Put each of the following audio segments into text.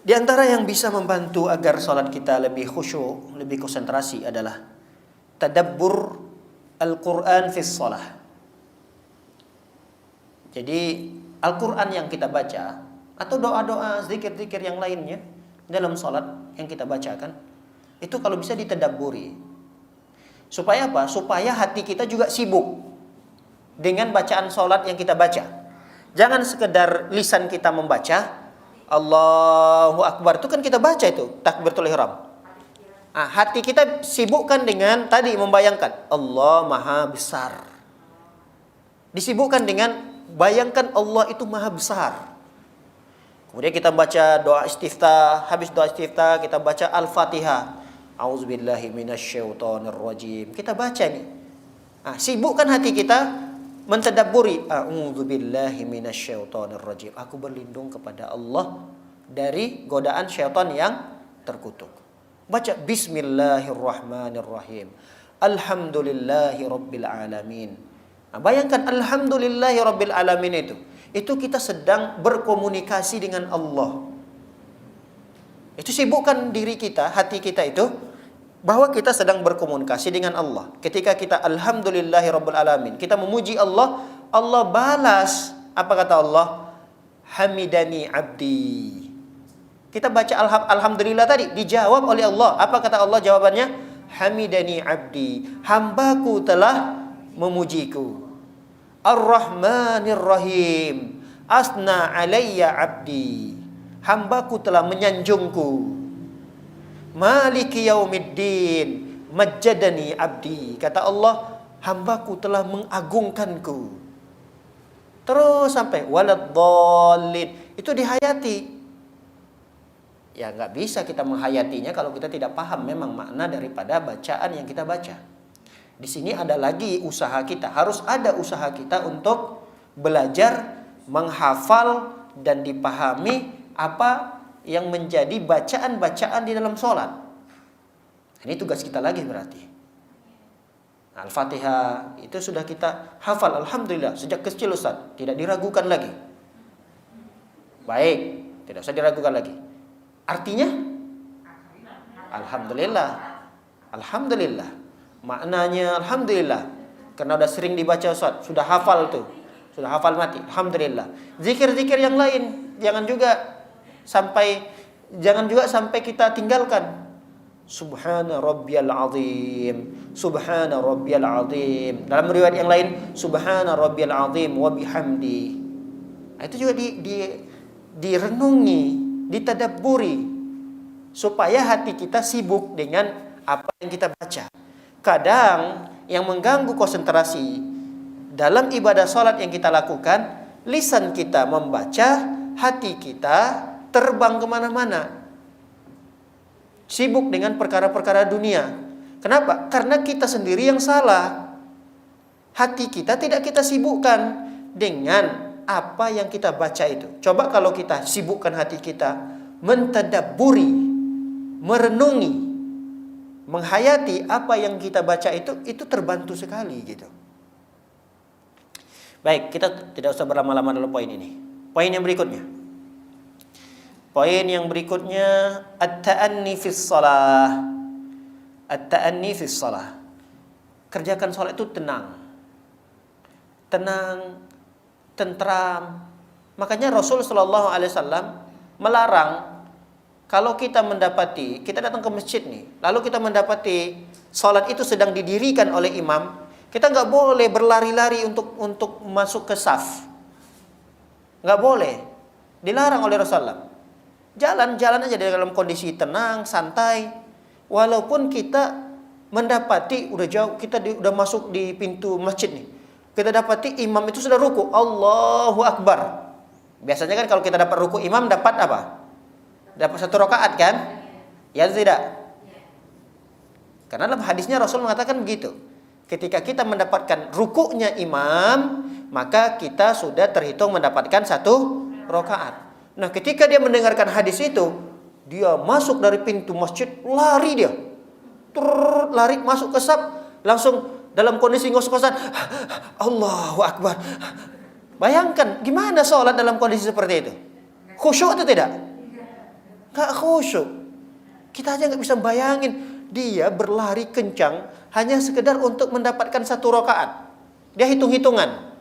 Di antara yang bisa membantu agar salat kita lebih khusyuk, lebih konsentrasi adalah tadabbur Al-Quran fi shalah. Jadi Al-Quran yang kita baca atau doa-doa, zikir-zikir yang lainnya dalam salat yang kita bacakan, itu kalau bisa ditadabburi. Supaya apa? Supaya hati kita juga sibuk dengan bacaan salat yang kita baca. Jangan sekedar lisan kita membaca Allahu Akbar, itu kan kita baca itu takbiratul ihram. Hati kita sibukkan dengan tadi membayangkan Allah Maha Besar. Disibukkan dengan bayangkan Allah itu Maha Besar. Kemudian kita baca doa istiftah, habis doa istiftah kita baca Al-Fatihah. Auzubillahi minasyaitonirrajim. Kita baca nih. Sibukkan hati kita mentadabburi a'udzubillahi minasyaitonirrajim. Aku berlindung kepada Allah dari godaan syaitan yang terkutuk. Baca bismillahirrahmanirrahim. Alhamdulillahi rabbil alamin. Bayangkan alhamdulillahi rabbil alamin itu kita sedang berkomunikasi dengan Allah. Itu sibukkan diri kita, hati kita itu bahwa kita sedang berkomunikasi dengan Allah. Ketika kita alhamdulillahi rabbil alamin, kita memuji Allah, Allah balas. Apa kata Allah? Hamidani abdi. Kita baca alhamdulillah tadi, dijawab oleh Allah. Apa kata Allah jawabannya? Hamidani abdi. Hambaku telah memujiku. Ar-Rahmanir Rahim. Asna alayya abdi. Hambaku telah menyanjungku. Maliki yaumiddin majjadani abdi. Kata Allah, hambaku telah mengagungkanku. Terus sampai waladdallin. Itu dihayati. Ya nggak bisa kita menghayatinya kalau kita tidak paham memang makna daripada bacaan yang kita baca. Di sini ada lagi usaha kita. Harus ada usaha kita untuk belajar menghafal dan dipahami apa yang menjadi bacaan-bacaan di dalam sholat. Ini tugas kita lagi berarti. Al-Fatihah itu sudah kita hafal alhamdulillah sejak kecil Ustaz, tidak diragukan lagi. Baik, tidak usah diragukan lagi. Artinya alhamdulillah. Alhamdulillah. Maknanya alhamdulillah. Karena sudah sering dibaca Ustaz, sudah hafal tuh. Sudah hafal mati. Alhamdulillah. Zikir-zikir yang lain jangan juga sampai kita tinggalkan. Subhana rabbiyal azim. Subhana rabbiyal azim. Dalam riwayat yang lain, subhana rabbiyal azim wa bihamdi. Itu juga direnungi, ditadabburi supaya hati kita sibuk dengan apa yang kita baca. Kadang yang mengganggu konsentrasi dalam ibadah salat yang kita lakukan, lisan kita membaca, hati kita terbang kemana-mana, sibuk dengan perkara-perkara dunia. Kenapa? Karena kita sendiri yang salah. Hati kita tidak kita sibukkan dengan apa yang kita baca itu. Coba kalau kita sibukkan hati kita mentadabburi, merenungi, menghayati apa yang kita baca itu terbantu sekali gitu. Baik, kita tidak usah berlama-lama dalam poin ini. Poin yang berikutnya. Poin yang berikutnya at-ta'anni fis shalah. At-ta'anni fis shalah. Kerjakan salat itu tenang. Tenang, tentram. Makanya Rasul sallallahu alaihi wasallam melarang kalau kita datang ke masjid nih, lalu kita mendapati salat itu sedang didirikan oleh imam, kita nggak boleh berlari-lari untuk masuk ke saf. Nggak boleh. Dilarang oleh Rasulullah. Jalan-jalan aja dalam kondisi tenang, santai. Walaupun kita mendapati udah jauh, kita udah masuk di pintu masjid nih. Kita dapati imam itu sudah ruku, Allahu Akbar. Biasanya kan kalau kita dapat ruku imam dapat apa? Dapat 1 rakaat kan? Ya tidak? Karena dalam hadisnya Rasul mengatakan begitu. Ketika kita mendapatkan rukuknya imam, maka kita sudah terhitung mendapatkan 1 rakaat. Nah, ketika dia mendengarkan hadis itu, dia masuk dari pintu masjid, lari dia. Lari masuk ke saf, langsung dalam kondisi ngos-ngosan, Allahu Akbar. Bayangkan gimana sholat dalam kondisi seperti itu? Khusyuk atau tidak? nggak khusyuk. Kita aja nggak bisa bayangin dia berlari kencang hanya sekedar untuk mendapatkan 1 rakaat. Dia hitung-hitungan,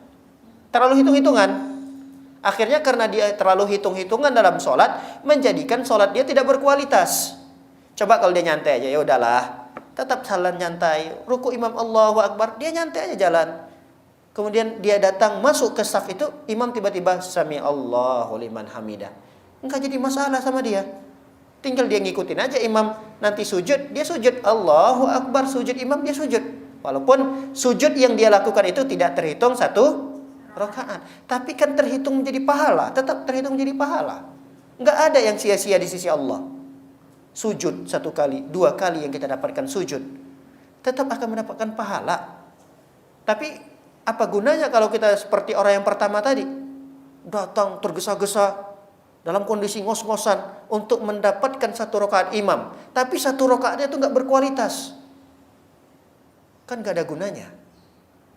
terlalu hitung-hitungan. Akhirnya karena dia terlalu hitung-hitungan dalam sholat, menjadikan sholat dia tidak berkualitas. Coba kalau dia nyantai aja, ya udahlah, tetap jalan nyantai. Ruku imam Allahu Akbar, dia nyantai aja jalan. Kemudian dia datang masuk ke saf itu, imam tiba-tiba sami Allahu liman hamidah. Enggak jadi masalah sama dia. Tinggal dia ngikutin aja imam, nanti sujud, dia sujud. Allahu Akbar, sujud imam, dia sujud. Walaupun sujud yang dia lakukan itu tidak terhitung 1 rakaat, tapi kan terhitung menjadi pahala, tetap terhitung menjadi pahala. Enggak ada yang sia-sia di sisi Allah. Sujud 1 kali, 2 kali yang kita dapatkan sujud, tetap akan mendapatkan pahala. Tapi apa gunanya kalau kita seperti orang yang pertama tadi, datang tergesa-gesa dalam kondisi ngos-ngosan untuk mendapatkan 1 rakaat imam, tapi 1 rakaatnya itu nggak berkualitas, kan nggak ada gunanya.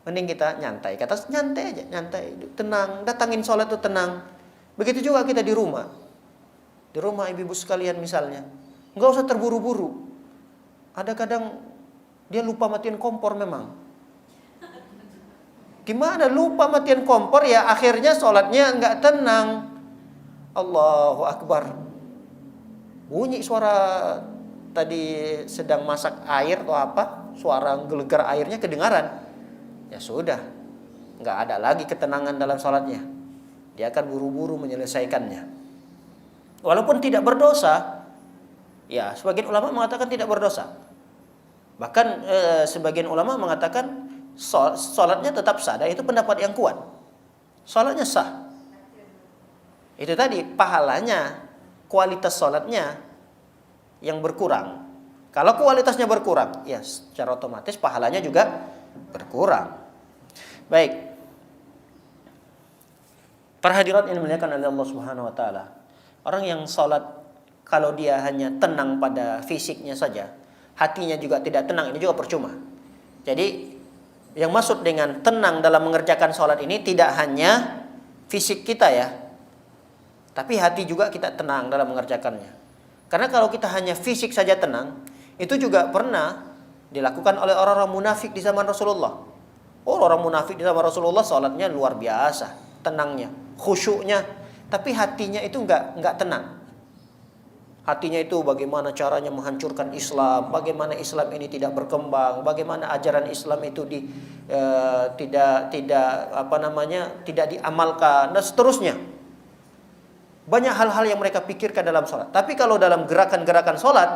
Mending kita nyantai, kata nyantai aja, nyantai, tenang, datangin sholat itu tenang. Begitu juga kita di rumah ibu-ibu sekalian misalnya, nggak usah terburu-buru. Ada kadang dia lupa matiin kompor memang. Gimana lupa matiin kompor ya, akhirnya sholatnya nggak tenang. Allahu Akbar, bunyi suara tadi sedang masak air atau apa, suara gelegar airnya kedengaran. Ya sudah, nggak ada lagi ketenangan dalam sholatnya. Dia akan buru-buru menyelesaikannya. Walaupun tidak berdosa, ya sebagian ulama mengatakan tidak berdosa. Bahkan sebagian ulama mengatakan sholatnya tetap sah, dan itu pendapat yang kuat. Sholatnya sah. Itu tadi pahalanya, kualitas sholatnya yang berkurang. Kalau kualitasnya berkurang, ya secara otomatis pahalanya juga berkurang. Baik, para hadirat yang dimuliakan oleh Allah Subhanahu wa taala, orang yang sholat kalau dia hanya tenang pada fisiknya saja, hatinya juga tidak tenang, ini juga percuma. Jadi yang maksud dengan tenang dalam mengerjakan sholat ini tidak hanya fisik kita ya, tapi hati juga kita tenang dalam mengerjakannya. Karena kalau kita hanya fisik saja tenang, itu juga pernah dilakukan oleh orang-orang munafik di zaman Rasulullah. Orang munafik di zaman Rasulullah sholatnya luar biasa, tenangnya, khusyuknya, tapi hatinya itu enggak tenang. Hatinya itu bagaimana caranya menghancurkan Islam, bagaimana Islam ini tidak berkembang, bagaimana ajaran Islam itu tidak diamalkan dan seterusnya. Banyak hal-hal yang mereka pikirkan dalam sholat. Tapi kalau dalam gerakan-gerakan sholat,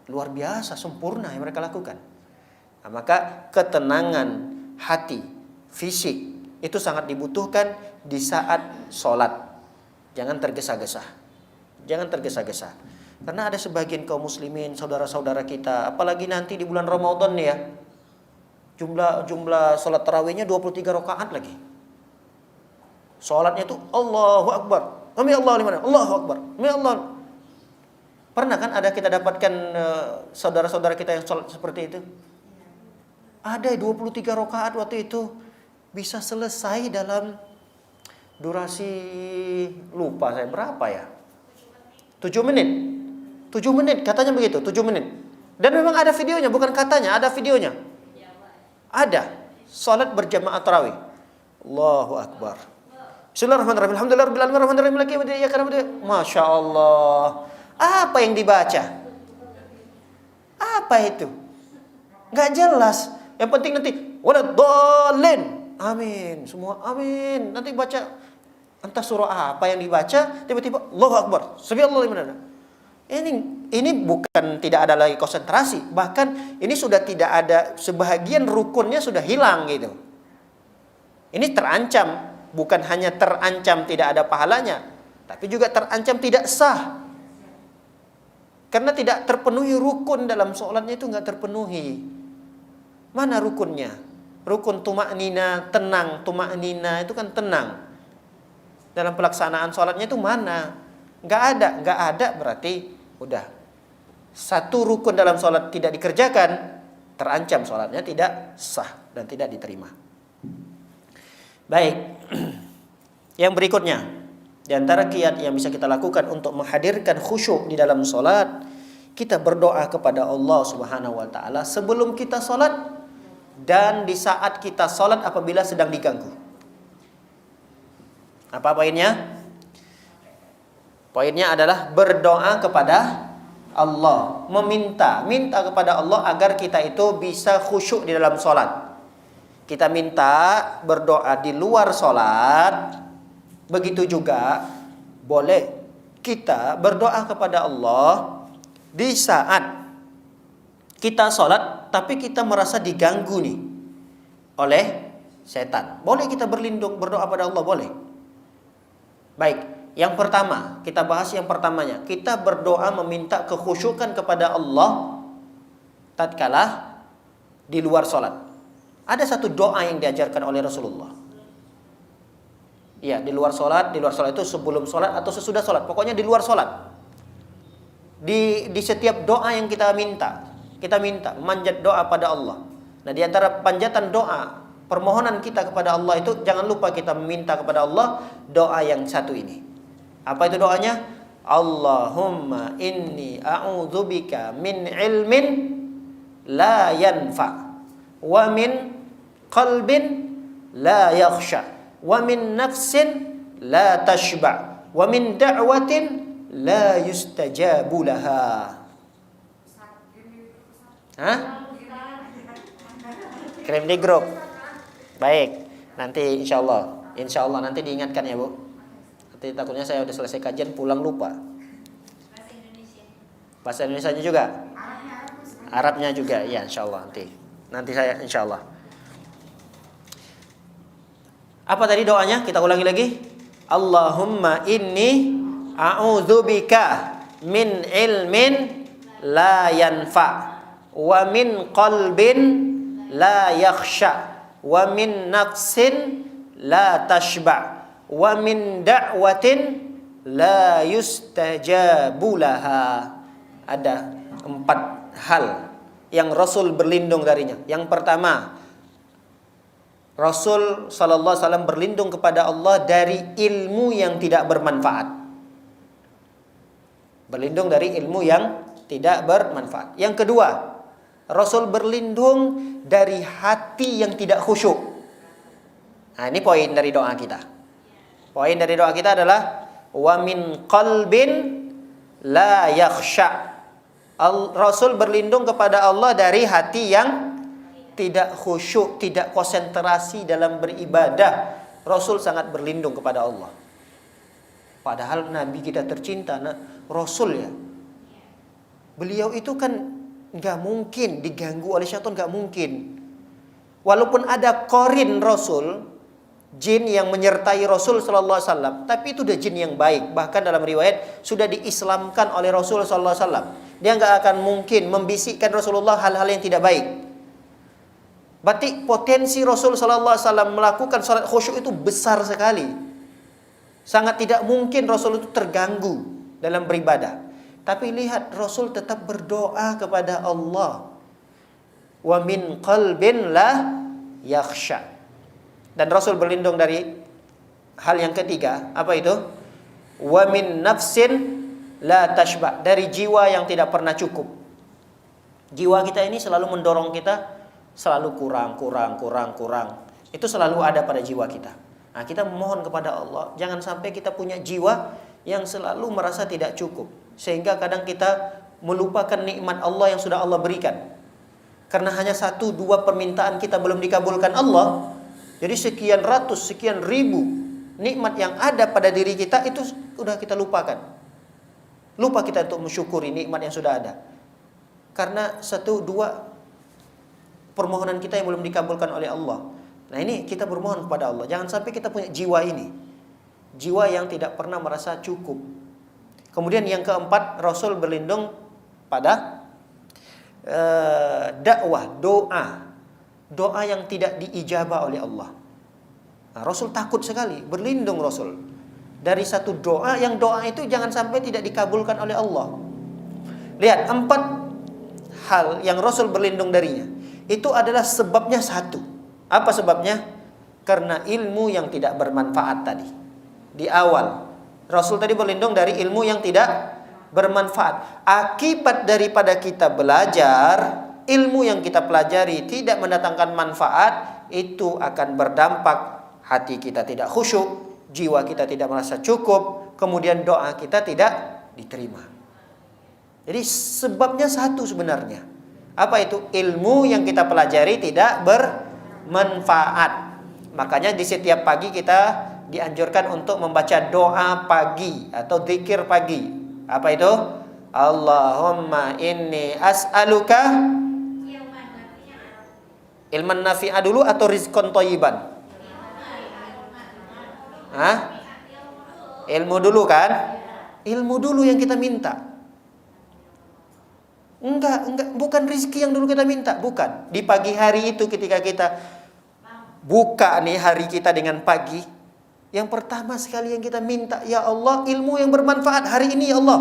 luar biasa, sempurna yang mereka lakukan. Nah, maka ketenangan hati, fisik, itu sangat dibutuhkan di saat sholat. Jangan tergesa-gesa. Jangan tergesa-gesa. Karena ada sebagian kaum muslimin, saudara-saudara kita, apalagi nanti di bulan Ramadan nih ya, jumlah sholat tarawihnya 23 rakaat lagi. Sholatnya itu Allahu Akbar, Sami Allahu liman hamidah, Allahu Akbar, Sami Allah. Pernah kan ada kita dapatkan saudara-saudara kita yang sholat seperti itu? Ada 23 rakaat waktu itu bisa selesai dalam durasi, lupa saya berapa ya, 7 menit. 7 menit katanya begitu, 7 menit. Dan memang ada videonya, bukan katanya, ada videonya. Ada salat berjamaah tarawih. Allahu Akbar. Bismillahirrahmanirrahim. Alhamdulillahirabbil alamin arrahmanirrahim maliki yaumiddin iyyaka na'budu wa iyyaka nasta'in. Masya Allah. Apa yang dibaca? Apa itu? Enggak jelas. Yang penting nanti waladhdallin. Amin. Semua amin. Nanti baca entah surah apa yang dibaca, tiba-tiba Allahu Akbar. Subhanallah liman hamidah. Ini bukan tidak ada lagi konsentrasi, bahkan ini sudah tidak ada, sebahagian rukunnya sudah hilang gitu. Ini terancam, bukan hanya terancam tidak ada pahalanya, tapi juga terancam tidak sah. Karena tidak terpenuhi rukun dalam sholatnya itu nggak terpenuhi. Mana rukunnya? Rukun tuma'nina, tenang. Tuma'nina itu kan tenang. Dalam pelaksanaan sholatnya itu mana? Nggak ada berarti udah. Satu rukun dalam sholat tidak dikerjakan, terancam sholatnya tidak sah dan tidak diterima. Baik. Yang berikutnya Di antara kiat yang bisa kita lakukan untuk menghadirkan khusyuk di dalam solat, kita berdoa kepada Allah Subhanahu wa taala sebelum kita solat dan di saat kita solat apabila sedang diganggu. Apa poinnya? Poinnya adalah berdoa kepada Allah, minta kepada Allah agar kita itu bisa khusyuk di dalam solat. Kita minta berdoa di luar solat. Begitu juga boleh kita berdoa kepada Allah di saat kita solat tapi kita merasa diganggu nih oleh setan. Boleh kita berdoa pada Allah, boleh. Baik, yang pertama, kita bahas yang pertamanya. Kita berdoa meminta kekhusyukan kepada Allah tatkala di luar solat. Ada satu doa yang diajarkan oleh Rasulullah. Ya, di luar solat itu sebelum solat atau sesudah solat. Pokoknya di luar solat. Di setiap doa yang kita minta manjat doa pada Allah. Nah, di antara panjatan doa, permohonan kita kepada Allah itu jangan lupa kita meminta kepada Allah doa yang satu ini. Apa itu doanya? Allahumma inni a'udzubika min ilmin la yanfa wa min qalbin la yakhsha wa min nafsin la tashba wa min da'watin la yustajabu laha. Hah? Kirim di grup. Baik, nanti insyaallah nanti diingatkan ya, Bu. Nanti takutnya saya udah selesai kajian pulang lupa. Bahasa Indonesianya juga? Arabnya juga, ya insyaallah nanti saya insyaallah. Apa tadi doanya? Kita ulangi lagi. Allahumma inni a'udzubika min ilmin la yanfa wa min qalbin la yakhsha wa min nafsin la tashba wa min da'watin la yustajabu laha. Ada 4 hal yang Rasul berlindung darinya. Yang pertama, Rasul sallallahu alaihi wasallam berlindung kepada Allah dari ilmu yang tidak bermanfaat. Berlindung dari ilmu yang tidak bermanfaat. Yang kedua, Rasul berlindung dari hati yang tidak khusyuk. Nah, ini poin dari doa kita. Poin dari doa kita adalah wa min qalbin la yakhsha. Rasul berlindung kepada Allah dari hati yang tidak khusyuk, tidak konsentrasi dalam beribadah. Rasul sangat berlindung kepada Allah. Padahal Nabi kita tercinta, Rasul ya. Beliau itu kan gak mungkin diganggu oleh syaitan, gak mungkin. Walaupun ada qarin Rasul, jin yang menyertai Rasul sallallahu alaihi wasallam, tapi itu udah jin yang baik. Bahkan dalam riwayat sudah diislamkan oleh Rasul sallallahu alaihi wasallam. Dia gak akan mungkin membisikkan Rasulullah hal-hal yang tidak baik. Berarti potensi Rasul sallallahu alaihi wasallam melakukan salat khusyuk itu besar sekali. Sangat tidak mungkin Rasul itu terganggu dalam beribadah. Tapi lihat, Rasul tetap berdoa kepada Allah. Wa min qalbin la yakhsha. Dan Rasul berlindung dari hal yang ketiga, apa itu? Wa min nafsin la tashba, dari jiwa yang tidak pernah cukup. Jiwa kita ini selalu mendorong kita selalu kurang. Itu selalu ada pada jiwa kita. Nah, kita memohon kepada Allah, jangan sampai kita punya jiwa yang selalu merasa tidak cukup, sehingga kadang kita melupakan nikmat Allah yang sudah Allah berikan. Karena hanya 1-2 permintaan kita belum dikabulkan Allah, jadi sekian ratus, sekian ribu nikmat yang ada pada diri kita itu sudah kita lupakan. Lupa kita untuk mensyukuri nikmat yang sudah ada. Karena 1-2 permohonan kita yang belum dikabulkan oleh Allah. Nah, ini kita bermohon kepada Allah, jangan sampai kita punya jiwa ini, jiwa yang tidak pernah merasa cukup. Kemudian yang keempat, Rasul berlindung pada dakwah, doa yang tidak diijabah oleh Allah. Nah, Rasul takut sekali, berlindung Rasul dari satu doa yang doa itu jangan sampai tidak dikabulkan oleh Allah. Lihat, 4 hal yang Rasul berlindung darinya. Itu adalah sebabnya satu. Apa sebabnya? Karena ilmu yang tidak bermanfaat tadi. Di awal Rasul tadi berlindung dari ilmu yang tidak bermanfaat. Akibat daripada kita belajar, ilmu yang kita pelajari tidak mendatangkan manfaat, itu akan berdampak hati kita tidak khusyuk, jiwa kita tidak merasa cukup, kemudian doa kita tidak diterima. Jadi sebabnya satu sebenarnya. Apa itu? Ilmu yang kita pelajari tidak bermanfaat. Makanya di setiap pagi kita dianjurkan untuk membaca doa pagi atau zikir pagi. Apa itu? Allahumma inni as'aluka ilman nafi'a dulu atau rizqan thayyiban? Hah? Ilmu dulu kan? Ilmu dulu yang kita minta. Enggak, bukan rezeki yang dulu kita minta, bukan. Di pagi hari itu ketika kita buka nih hari kita dengan pagi, yang pertama sekali yang kita minta, ya Allah, ilmu yang bermanfaat hari ini ya Allah.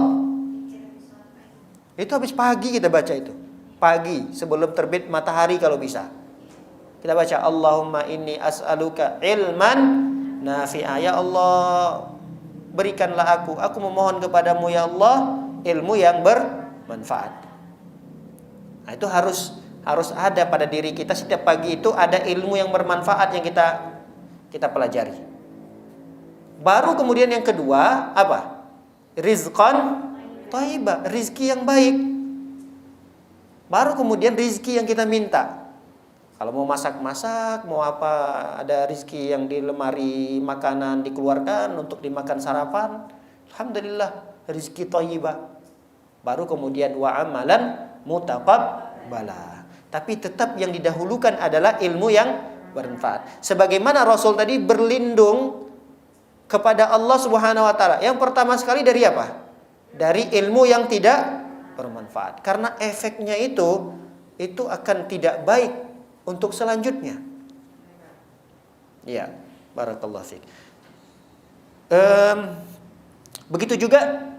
Itu habis pagi kita baca itu. Pagi sebelum terbit matahari kalau bisa. Kita baca Allahumma inni as'aluka ilman nafi'a. Ya Allah, berikanlah aku memohon kepadamu ya Allah ilmu yang bermanfaat. Nah, itu harus ada pada diri kita setiap pagi itu ada ilmu yang bermanfaat yang kita pelajari. Baru kemudian yang kedua apa? Rizqan thayyibah, rizki yang baik. Baru kemudian rizki yang kita minta. Kalau mau masak-masak, mau apa, ada rizki yang di lemari makanan dikeluarkan untuk dimakan sarapan. Alhamdulillah, rizki thayyibah. Baru kemudian wa amalan mutaqabbala. Tapi tetap yang didahulukan adalah ilmu yang bermanfaat. Sebagaimana Rasul tadi berlindung kepada Allah Subhanahu wa taala. Yang pertama sekali dari apa? Dari ilmu yang tidak bermanfaat. Karena efeknya itu akan tidak baik untuk selanjutnya. Ya, barakallahu fiik. Begitu juga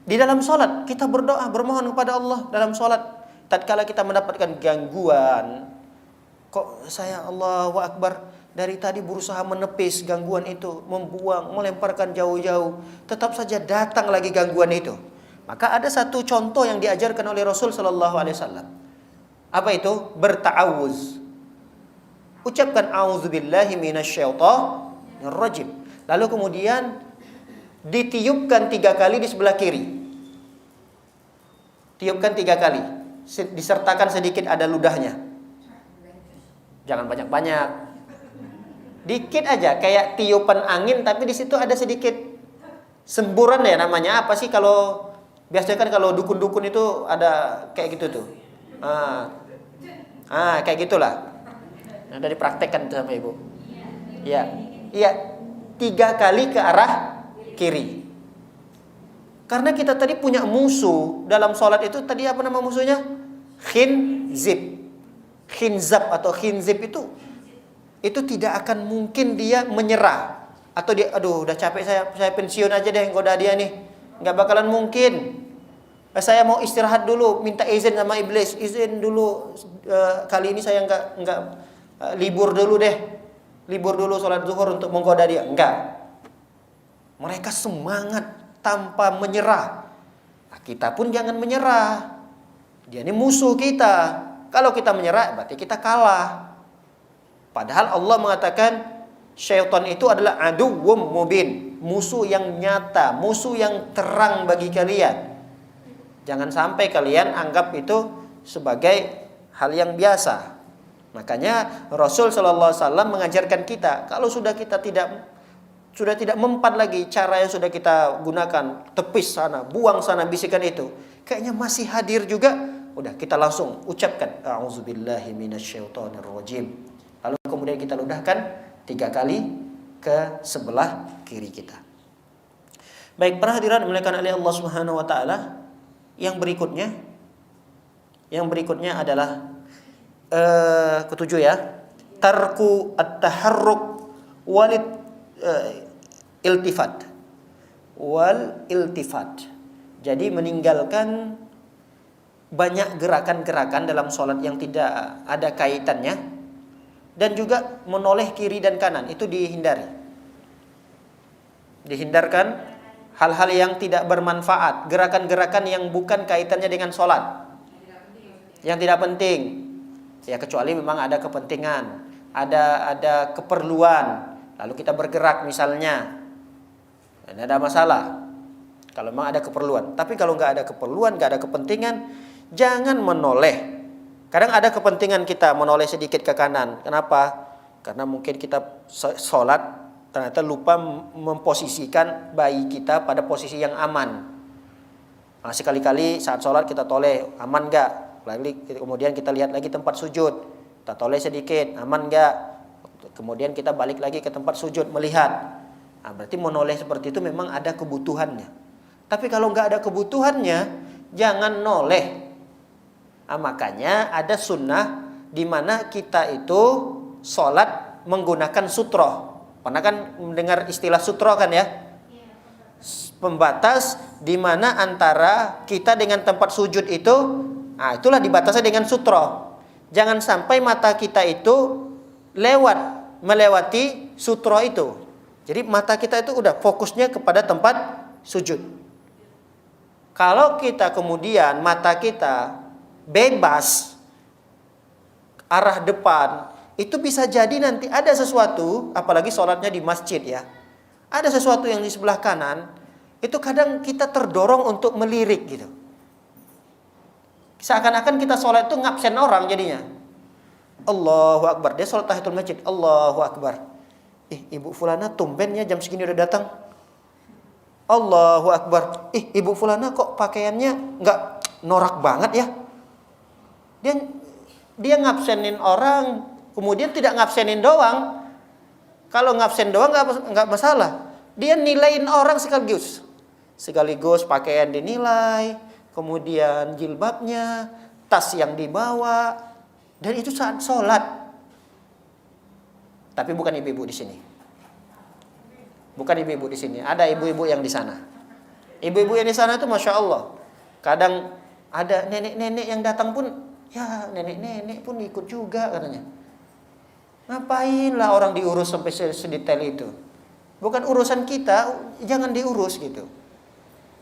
di dalam salat kita berdoa, bermohon kepada Allah dalam salat. Tatkala kita mendapatkan gangguan, kok saya Allahu Akbar dari tadi berusaha menepis gangguan itu, membuang, melemparkan jauh-jauh, tetap saja datang lagi gangguan itu. Maka ada satu contoh yang diajarkan oleh Rasul sallallahu alaihi wasallam. Apa itu? Berta'awuz. Ucapkan a'udzubillahi minasyaitonir rajim. Lalu kemudian ditiupkan 3 kali di sebelah kiri. Tiupkan 3 kali. Disertakan sedikit ada ludahnya. Jangan banyak-banyak. Dikit aja, kayak tiupan angin, tapi di situ ada sedikit semburan ya namanya. Apa sih kalau biasanya kan kalau dukun-dukun itu ada kayak gitu tuh. Kayak gitulah. Nah, dari dipraktekkan tuh sama ibu. Iya, 3 kali ke arah kiri. Karena kita tadi punya musuh dalam sholat itu tadi apa nama musuhnya? Khinzab atau khinzib itu tidak akan mungkin dia menyerah atau dia udah capek saya pensiun aja deh goda dia nih, nggak bakalan mungkin. Saya mau istirahat dulu, minta izin sama iblis, izin dulu kali ini saya nggak libur dulu sholat zuhur untuk menggoda dia, enggak. Mereka semangat tanpa menyerah. Nah, kita pun jangan menyerah. Dia ini musuh kita. Kalau kita menyerah berarti kita kalah. Padahal Allah mengatakan syaitan itu adalah aduwwum mubin, musuh yang nyata, musuh yang terang bagi kalian. Jangan sampai kalian anggap itu sebagai hal yang biasa. Makanya Rasul sallallahu alaihi wasallam mengajarkan kita, kalau sudah tidak mempan lagi cara yang sudah kita gunakan, tepis sana, buang sana bisikan itu, kayaknya masih hadir juga, udah kita langsung ucapkan a'udzubillahi minasyaitonir rajim. Lalu kemudian kita ludahkan 3 kali ke sebelah kiri kita. Baik, para hadirin dimuliakan oleh Allah Subhanahu wa taala, yang berikutnya adalah ketujuh ya, tarku at-taharruk iltifat. Jadi meninggalkan banyak gerakan-gerakan dalam sholat yang tidak ada kaitannya. Dan juga menoleh kiri dan kanan, itu dihindari. Dihindarkan hal-hal yang tidak bermanfaat, gerakan-gerakan yang bukan kaitannya dengan sholat, yang tidak penting. Ya kecuali memang ada kepentingan, ada keperluan, lalu kita bergerak misalnya, tidak ada masalah. Kalau memang ada keperluan. Tapi kalau nggak ada keperluan, nggak ada kepentingan, jangan menoleh. Kadang ada kepentingan kita menoleh sedikit ke kanan. Kenapa? Karena mungkin kita sholat ternyata lupa memposisikan bayi kita pada posisi yang aman. Nah, sekali-kali saat sholat kita toleh, aman nggak? Lalu kemudian kita lihat lagi tempat sujud, kita toleh sedikit, aman nggak? Kemudian kita balik lagi ke tempat sujud melihat. Nah, berarti menoleh seperti itu memang ada kebutuhannya. Tapi kalau nggak ada kebutuhannya, jangan noleh. Nah, makanya ada sunnah di mana kita itu sholat menggunakan sutroh. Pernah kan mendengar istilah sutroh kan ya? Pembatas di mana antara kita dengan tempat sujud itu, nah itulah dibatasi dengan sutroh. Jangan sampai mata kita itu melewati sutroh itu. Jadi mata kita itu udah fokusnya kepada tempat sujud. Kalau kita kemudian mata kita bebas arah depan, itu bisa jadi nanti ada sesuatu, apalagi sholatnya di masjid ya, ada sesuatu yang di sebelah kanan, itu kadang kita terdorong untuk melirik gitu. Seakan-akan kita sholat itu ngabsen orang jadinya. Allahu Akbar, dia sholat tahiyatul masjid, Allahu Akbar. Ibu fulana tumbennya jam segini udah datang. Allahu Akbar. Ibu fulana kok pakaiannya nggak norak banget ya. Dia ngabsenin orang, kemudian tidak ngabsenin doang. Kalau ngabsen doang nggak masalah. Dia nilain orang sekaligus pakaian dinilai, kemudian jilbabnya, tas yang dibawa, dan itu saat sholat. Tapi bukan ibu-ibu di sini. Bukan ibu-ibu di sini. Ada ibu-ibu yang di sana. Ibu-ibu yang di sana itu masya Allah. Kadang ada nenek-nenek yang datang pun, ya nenek-nenek pun ikut juga katanya. Ngapain lah orang diurus sampai sedetail itu? Bukan urusan kita, jangan diurus gitu.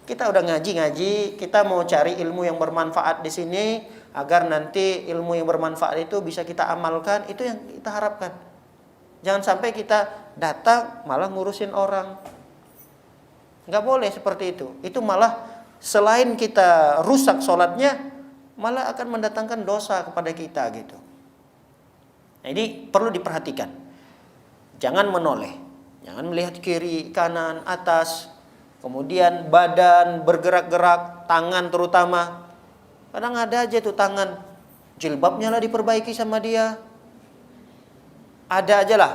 Kita udah ngaji, kita mau cari ilmu yang bermanfaat di sini agar nanti ilmu yang bermanfaat itu bisa kita amalkan, itu yang kita harapkan. Jangan sampai kita datang malah ngurusin orang. Nggak boleh seperti itu. Itu malah selain kita rusak sholatnya, malah akan mendatangkan dosa kepada kita gitu. Nah, ini perlu diperhatikan. Jangan menoleh. Jangan melihat kiri, kanan, atas. Kemudian badan bergerak-gerak, tangan terutama. Kadang ada aja tuh tangan, jilbabnya lah diperbaiki sama dia. Ada aja lah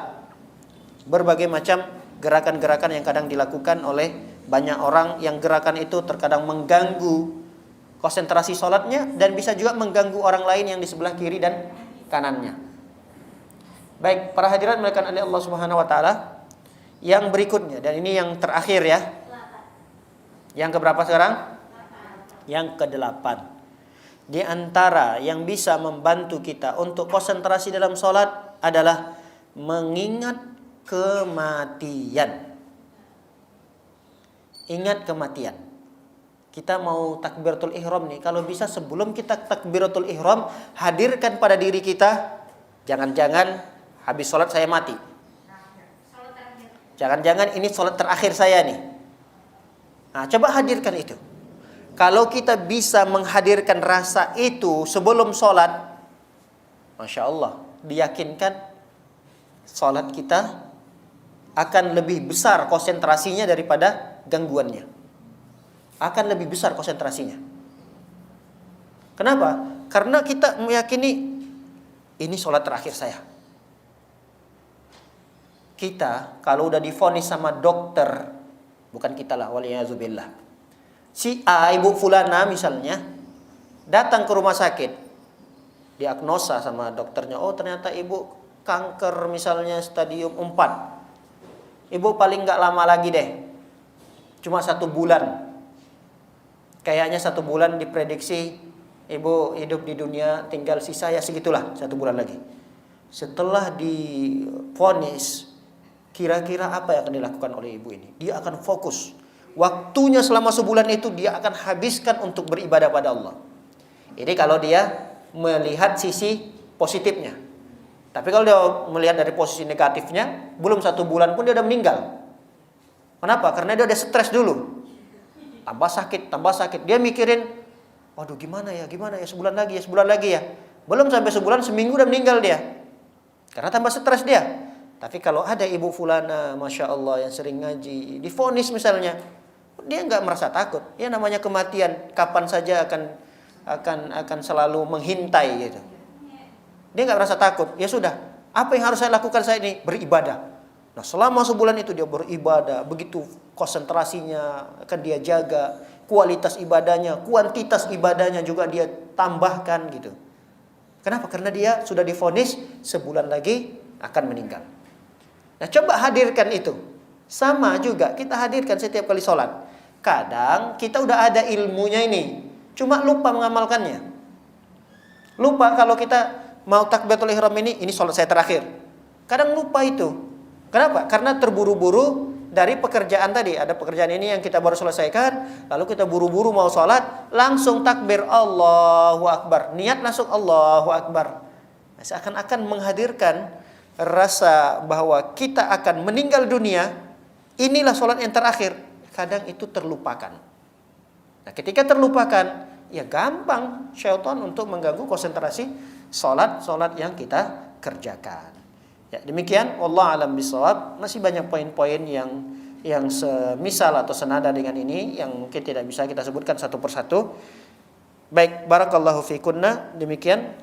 berbagai macam gerakan-gerakan yang kadang dilakukan oleh banyak orang, yang gerakan itu terkadang mengganggu konsentrasi sholatnya dan bisa juga mengganggu orang lain yang di sebelah kiri dan kanannya. Baik, para hadirat melakukan oleh Allah Subhanahu wa taala, yang berikutnya, dan ini yang terakhir ya. Yang keberapa sekarang? Yang ke-8. Di antara yang bisa membantu kita untuk konsentrasi dalam sholat adalah mengingat kematian. Ingat kematian. Kita mau takbiratul ihram nih, kalau bisa sebelum kita takbiratul ihram, hadirkan pada diri kita, jangan-jangan habis sholat saya mati. Jangan-jangan ini sholat terakhir saya nih. Nah, coba hadirkan itu. Kalau kita bisa menghadirkan rasa itu sebelum sholat, Masya Allah, diyakinkan sholat kita akan lebih besar konsentrasinya daripada gangguannya. Akan lebih besar konsentrasinya. Kenapa? Karena kita meyakini ini sholat terakhir saya. Kita kalau udah divonis sama dokter, bukan kita lah, waliyazubillah, si A, ibu fulana misalnya, datang ke rumah sakit, diagnosa sama dokternya, oh ternyata ibu kanker misalnya stadium 4. Ibu paling gak lama lagi deh, cuma 1 bulan. Kayaknya 1 bulan diprediksi ibu hidup di dunia, tinggal sisa ya segitulah, 1 bulan lagi. Setelah divonis, kira-kira apa yang akan dilakukan oleh ibu ini? Dia akan fokus waktunya selama sebulan itu dia akan habiskan untuk beribadah pada Allah. Ini kalau dia melihat sisi positifnya. Tapi kalau dia melihat dari posisi negatifnya, belum 1 bulan pun dia udah meninggal. Kenapa? Karena dia udah stres dulu. Tambah sakit. Dia mikirin, waduh gimana ya, sebulan lagi ya. Belum sampai sebulan, seminggu udah meninggal dia. Karena tambah stres dia. Tapi kalau ada ibu fulana, Masya Allah, yang sering ngaji, divonis misalnya, dia nggak merasa takut. Ya namanya kematian, kapan saja akan selalu mengintai gitu. Dia nggak merasa takut. Ya sudah, apa yang harus saya lakukan saat ini? Beribadah. Nah selama sebulan itu dia beribadah, begitu konsentrasinya akan dia jaga, kualitas ibadahnya, kuantitas ibadahnya juga dia tambahkan gitu. Kenapa? Karena dia sudah divonis sebulan lagi akan meninggal. Nah coba hadirkan itu. Sama juga kita hadirkan setiap kali sholat. Kadang kita udah ada ilmunya ini, cuma lupa mengamalkannya. Lupa kalau kita mau takbiratul ihram ini sholat saya terakhir. Kadang lupa itu. Kenapa? Karena terburu-buru dari pekerjaan tadi. Ada pekerjaan ini yang kita baru selesaikan, lalu kita buru-buru mau sholat, langsung takbir Allahu Akbar. Niat langsung Allahu Akbar. Seakan-akan menghadirkan rasa bahwa kita akan meninggal dunia. Inilah sholat yang terakhir. Kadang itu terlupakan. Nah ketika terlupakan, ya gampang syaitan untuk mengganggu konsentrasi sholat yang kita kerjakan. Ya, demikian wallahu alam bisawab. Masih banyak poin-poin yang semisal atau senada dengan ini yang mungkin tidak bisa kita sebutkan satu persatu. Baik, barakallahu fikunna. Demikian